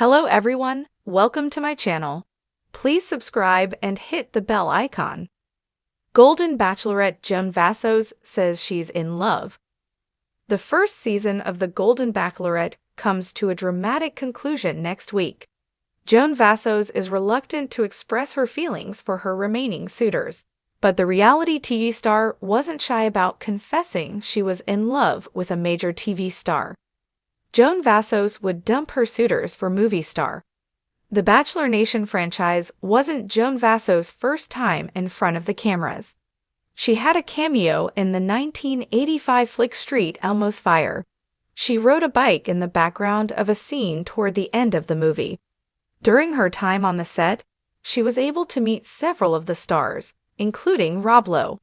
Hello everyone, welcome to my channel. Please subscribe and hit the bell icon. Golden Bachelorette Joan Vassos says she's in love. The first season of The Golden Bachelorette comes to a dramatic conclusion next week. Joan Vassos is reluctant to express her feelings for her remaining suitors, but the reality TV star wasn't shy about confessing she was in love with a major TV star. Joan Vassos would dump her suitors for movie star. The Bachelor Nation franchise wasn't Joan Vassos' first time in front of the cameras. She had a cameo in the 1985 flick Street Elmo's Fire. She rode a bike in the background of a scene toward the end of the movie. During her time on the set, she was able to meet several of the stars, including Rob Lowe.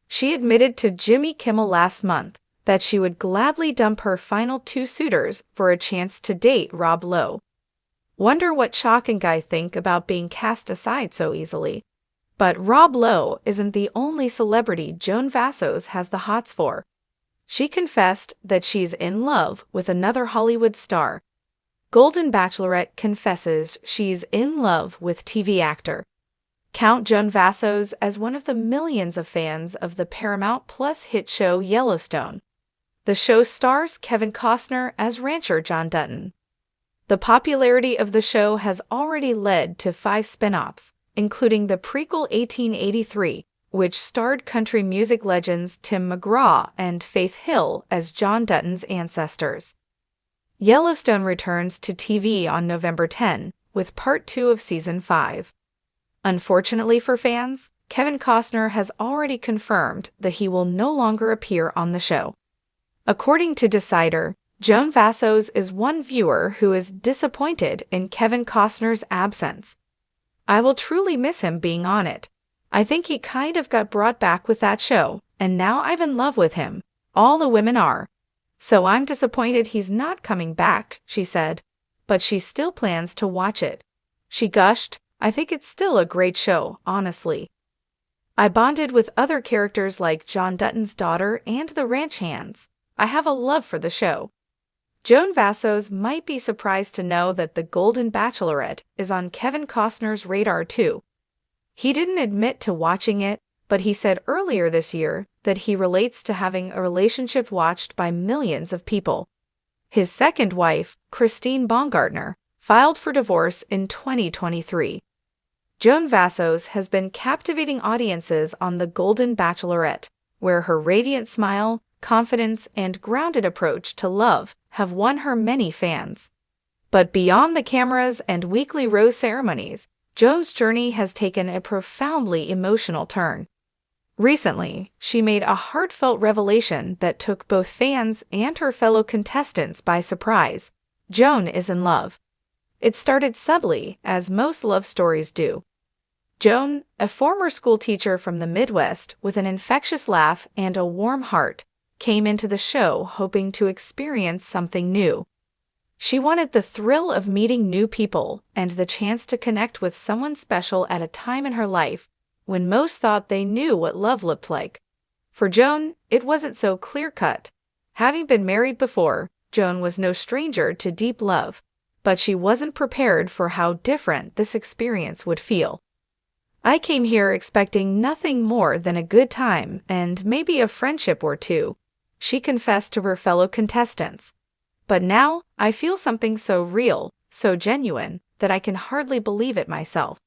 She admitted to Jimmy Kimmel last month that she would gladly dump her final two suitors for a chance to date Rob Lowe. Wonder what Chalk and Guy think about being cast aside so easily. But Rob Lowe isn't the only celebrity Joan Vassos has the hots for. She confessed that she's in love with another Hollywood star. Golden Bachelorette confesses she's in love with TV actor. Count Joan Vassos as one of the millions of fans of the Paramount Plus hit show Yellowstone. The show stars Kevin Costner as rancher John Dutton. The popularity of the show has already led to 5 spin-offs, including the prequel 1883, which starred country music legends Tim McGraw and Faith Hill as John Dutton's ancestors. Yellowstone returns to TV on November 10, with Part 2 of Season 5. Unfortunately for fans, Kevin Costner has already confirmed that he will no longer appear on the show. According to Decider, Joan Vassos is one viewer who is disappointed in Kevin Costner's absence. "I will truly miss him being on it. I think he kind of got brought back with that show, and now I'm in love with him. All the women are. So I'm disappointed he's not coming back," she said. But she still plans to watch it. She gushed, "I think it's still a great show, honestly. I bonded with other characters like John Dutton's daughter and the ranch hands. I have a love for the show." Joan Vassos might be surprised to know that The Golden Bachelorette is on Kevin Costner's radar too. He didn't admit to watching it, but he said earlier this year that he relates to having a relationship watched by millions of people. His second wife, Christine Baumgartner, filed for divorce in 2023. Joan Vassos has been captivating audiences on The Golden Bachelorette, where her radiant smile, confidence, and grounded approach to love have won her many fans. But beyond the cameras and weekly rose ceremonies, Joan's journey has taken a profoundly emotional turn. Recently, she made a heartfelt revelation that took both fans and her fellow contestants by surprise. Joan is in love. It started subtly, as most love stories do. Joan, a former school teacher from the Midwest with an infectious laugh and a warm heart, came into the show hoping to experience something new. She wanted the thrill of meeting new people and the chance to connect with someone special at a time in her life when most thought they knew what love looked like. For Joan, it wasn't so clear-cut. Having been married before, Joan was no stranger to deep love, but she wasn't prepared for how different this experience would feel. "I came here expecting nothing more than a good time and maybe a friendship or two," she confessed to her fellow contestants. "But now, I feel something so real, so genuine, that I can hardly believe it myself."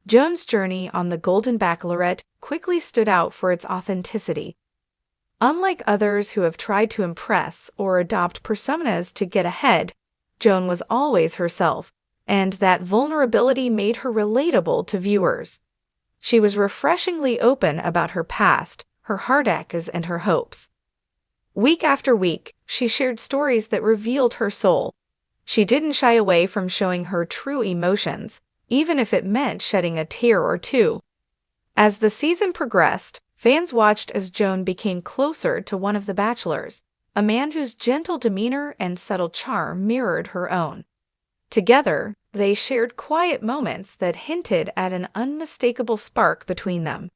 Joan's journey on The Golden Bachelorette quickly stood out for its authenticity. Unlike others who have tried to impress or adopt personas to get ahead, Joan was always herself, and that vulnerability made her relatable to viewers. She was refreshingly open about her past, her heartaches, and her hopes. Week after week, she shared stories that revealed her soul. She didn't shy away from showing her true emotions, even if it meant shedding a tear or two. As the season progressed, fans watched as Joan became closer to one of the bachelors, a man whose gentle demeanor and subtle charm mirrored her own. Together, they shared quiet moments that hinted at an unmistakable spark between them.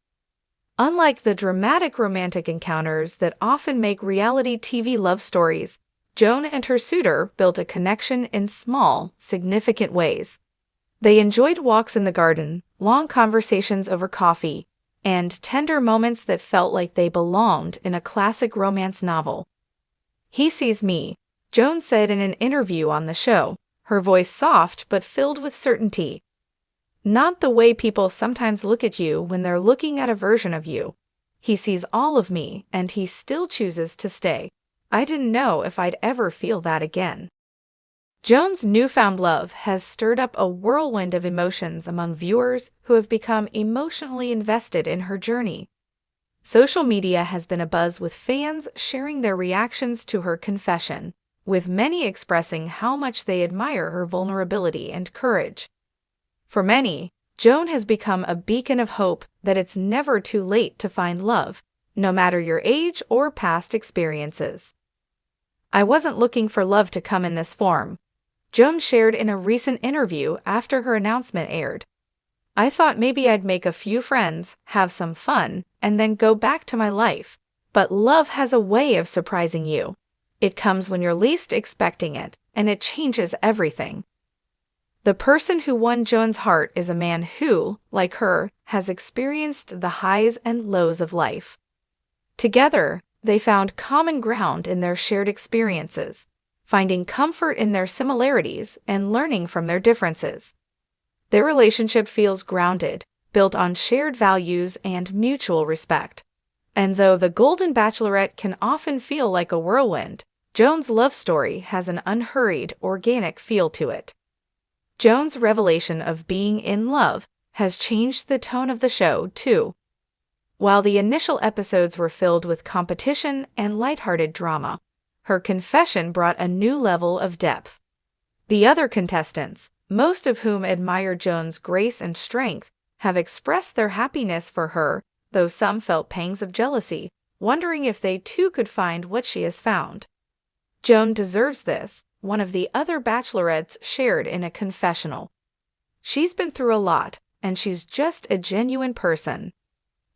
Unlike the dramatic romantic encounters that often make reality TV love stories, Joan and her suitor built a connection in small, significant ways. They enjoyed walks in the garden, long conversations over coffee, and tender moments that felt like they belonged in a classic romance novel. "He sees me," Joan said in an interview on the show, her voice soft but filled with certainty. "Not the way people sometimes look at you when they're looking at a version of you. He sees all of me, and he still chooses to stay. I didn't know if I'd ever feel that again." Joan's newfound love has stirred up a whirlwind of emotions among viewers who have become emotionally invested in her journey. Social media has been abuzz with fans sharing their reactions to her confession, with many expressing how much they admire her vulnerability and courage. For many, Joan has become a beacon of hope that it's never too late to find love, no matter your age or past experiences. "I wasn't looking for love to come in this form," Joan shared in a recent interview after her announcement aired. "I thought maybe I'd make a few friends, have some fun, and then go back to my life. But love has a way of surprising you. It comes when you're least expecting it, and it changes everything." The person who won Joan's heart is a man who, like her, has experienced the highs and lows of life. Together, they found common ground in their shared experiences, finding comfort in their similarities and learning from their differences. Their relationship feels grounded, built on shared values and mutual respect. And though the Golden Bachelorette can often feel like a whirlwind, Joan's love story has an unhurried, organic feel to it. Joan's revelation of being in love has changed the tone of the show, too. While the initial episodes were filled with competition and lighthearted drama, her confession brought a new level of depth. The other contestants, most of whom admire Joan's grace and strength, have expressed their happiness for her, though some felt pangs of jealousy, wondering if they too could find what she has found. "Joan deserves this," one of the other bachelorettes shared in a confessional. "She's been through a lot, and she's just a genuine person.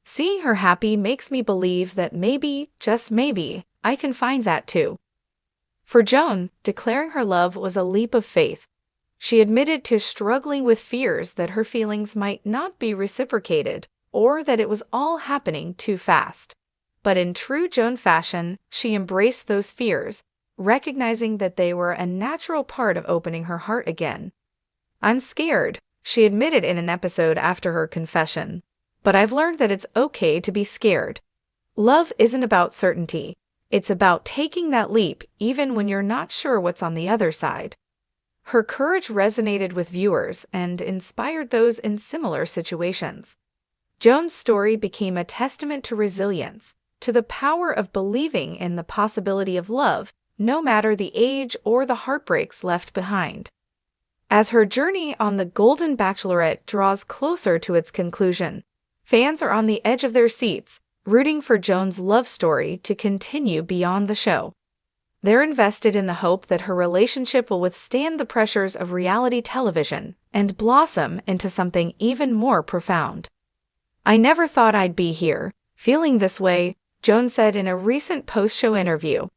Seeing her happy makes me believe that maybe, just maybe, I can find that too." For Joan, declaring her love was a leap of faith. She admitted to struggling with fears that her feelings might not be reciprocated, or that it was all happening too fast. But in true Joan fashion, she embraced those fears, recognizing that they were a natural part of opening her heart again. "I'm scared," she admitted in an episode after her confession. "But I've learned that it's okay to be scared. Love isn't about certainty. It's about taking that leap even when you're not sure what's on the other side." Her courage resonated with viewers and inspired those in similar situations. Joan's story became a testament to resilience, to the power of believing in the possibility of love, no matter the age or the heartbreaks left behind. As her journey on the Golden Bachelorette draws closer to its conclusion, fans are on the edge of their seats, rooting for Joan's love story to continue beyond the show. They're invested in the hope that her relationship will withstand the pressures of reality television and blossom into something even more profound. "I never thought I'd be here, feeling this way," Joan said in a recent post-show interview.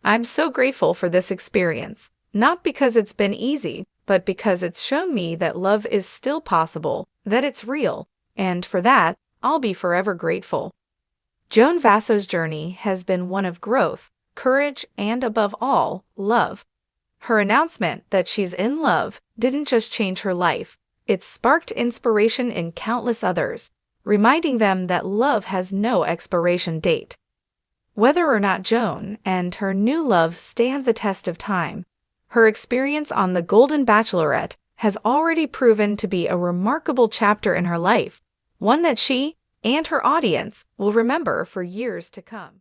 "I'm so grateful for this experience, not because it's been easy, but because it's shown me that love is still possible, that it's real, and for that, I'll be forever grateful." Joan Vassos' journey has been one of growth, courage, and above all, love. Her announcement that she's in love didn't just change her life, it sparked inspiration in countless others, reminding them that love has no expiration date. Whether or not Joan and her new love stand the test of time, her experience on the Golden Bachelorette has already proven to be a remarkable chapter in her life, one that she and her audience will remember for years to come.